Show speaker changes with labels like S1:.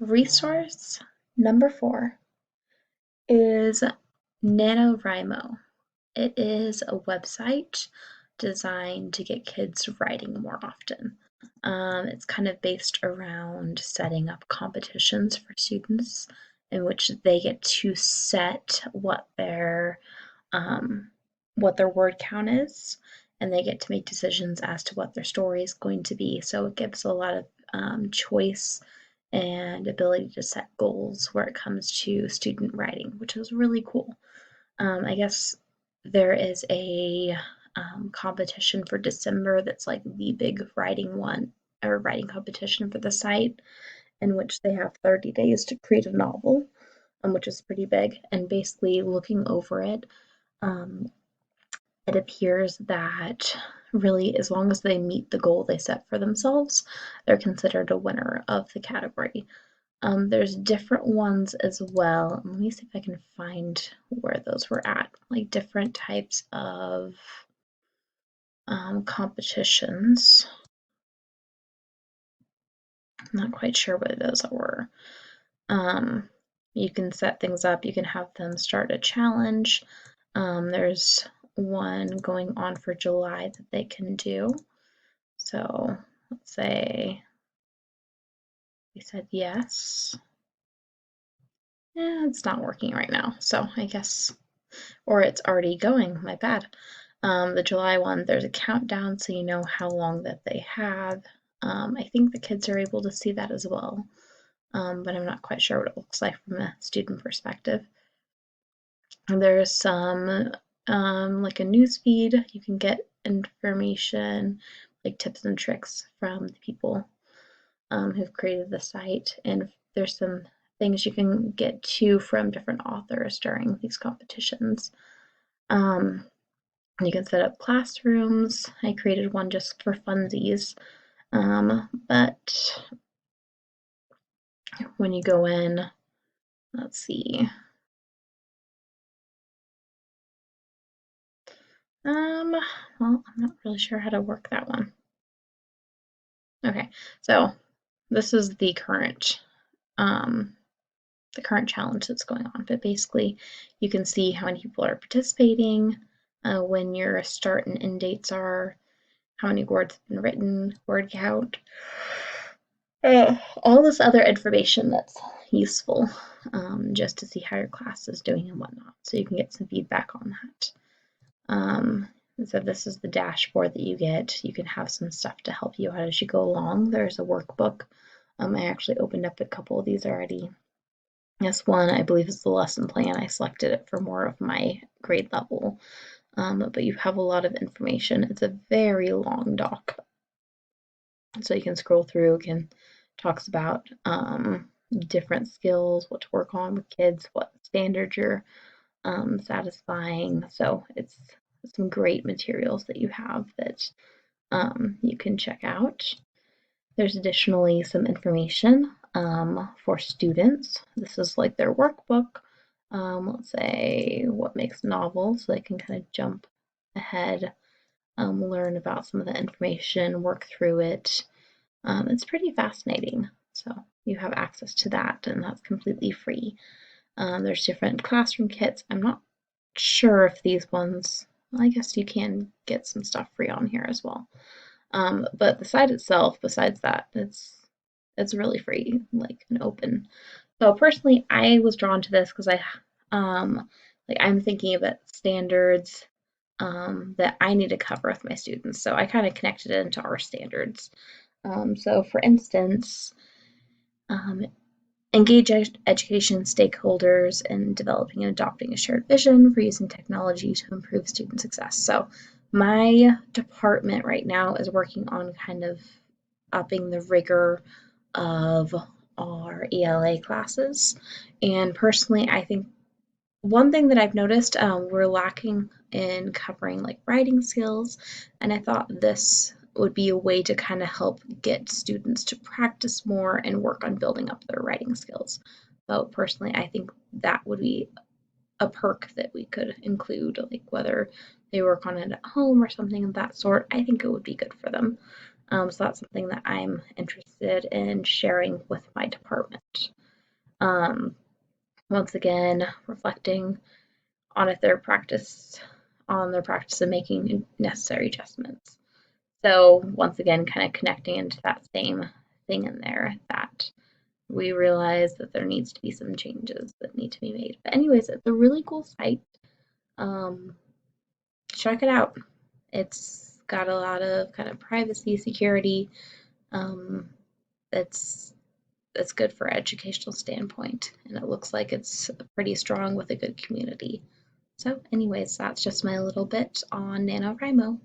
S1: Resource number 4 is NaNoWriMo. It is a website designed to get kids writing more often. It's kind of based around setting up competitions for students in which they get to set what their word count is, and they get to make decisions as to what their story is going to be. So it gives a lot of choice and ability to set goals where it comes to student writing, which is really cool. I guess there is a competition for December that's like the big writing one or writing competition for the site, in which they have 30 days to create a novel, which is pretty big. And basically, looking over it, um, it appears that really, as long as they meet the goal they set for themselves, they're considered a winner of the category. There's different ones as well. Let me see if I can find where those were at, like different types of competitions. I'm not quite sure what those were. You can set things up, you can have them start a challenge. There's one going on for July that they can do. So let's say we said yes. It's not working right now, so I guess, or it's already going, my bad. The July one, there's a countdown so you know how long that they have. I think the kids are able to see that as well, but I'm not quite sure what it looks like from a student perspective. And there's some, like a news feed, you can get information, like tips and tricks from the people who've created the site, and there's some things you can get to from different authors during these competitions. You can set up classrooms. I created one just for funsies, but when you go in, let's see. Well, I'm not really sure how to work that one. Okay, so this is the current challenge that's going on. But basically, you can see how many people are participating, when your start and end dates are, how many words have been written, word count, all this other information that's useful, just to see how your class is doing and whatnot. So you can get some feedback on that. So this is the dashboard that you get. You can have some stuff to help you out as you go along. There's a workbook. I actually opened up a couple of these already. This one, I believe, is the lesson plan. I selected it for more of my grade level, but you have a lot of information. It's a very long doc, so you can scroll through. It talks about different skills, what to work on with kids, what standards you're satisfying. So it's some great materials that you have that you can check out. There's additionally some information for students. This is like their workbook. Let's say what makes novels, so they can kind of jump ahead, learn about some of the information, work through it. It's pretty fascinating. So you have access to that, and that's completely free. There's different classroom kits. I'm not sure if these ones, I guess you can get some stuff free on here as well. But the site itself, besides that, it's really free, like and open. So personally, I was drawn to this because I'm thinking about standards that I need to cover with my students. So I kind of connected it into our standards. So for instance, um, engage education stakeholders in developing and adopting a shared vision for using technology to improve student success. So my department right now is working on kind of upping the rigor of our ELA classes. And personally, I think one thing that I've noticed, we're lacking in covering like writing skills, and I thought this would be a way to kind of help get students to practice more and work on building up their writing skills. So personally, I think that would be a perk that we could include, like whether they work on it at home or something of that sort. I think it would be good for them. So that's something that I'm interested in sharing with my department. Once again, reflecting on if their practice of making necessary adjustments. So once again, kind of connecting into that same thing in there, that we realize that there needs to be some changes that need to be made. But anyways, it's a really cool site. Um, Check it out. It's got a lot of kind of privacy, security. Um, it's it's good for educational standpoint, and it looks like it's pretty strong with a good community. So anyways, that's just my little bit on NaNoWriMo.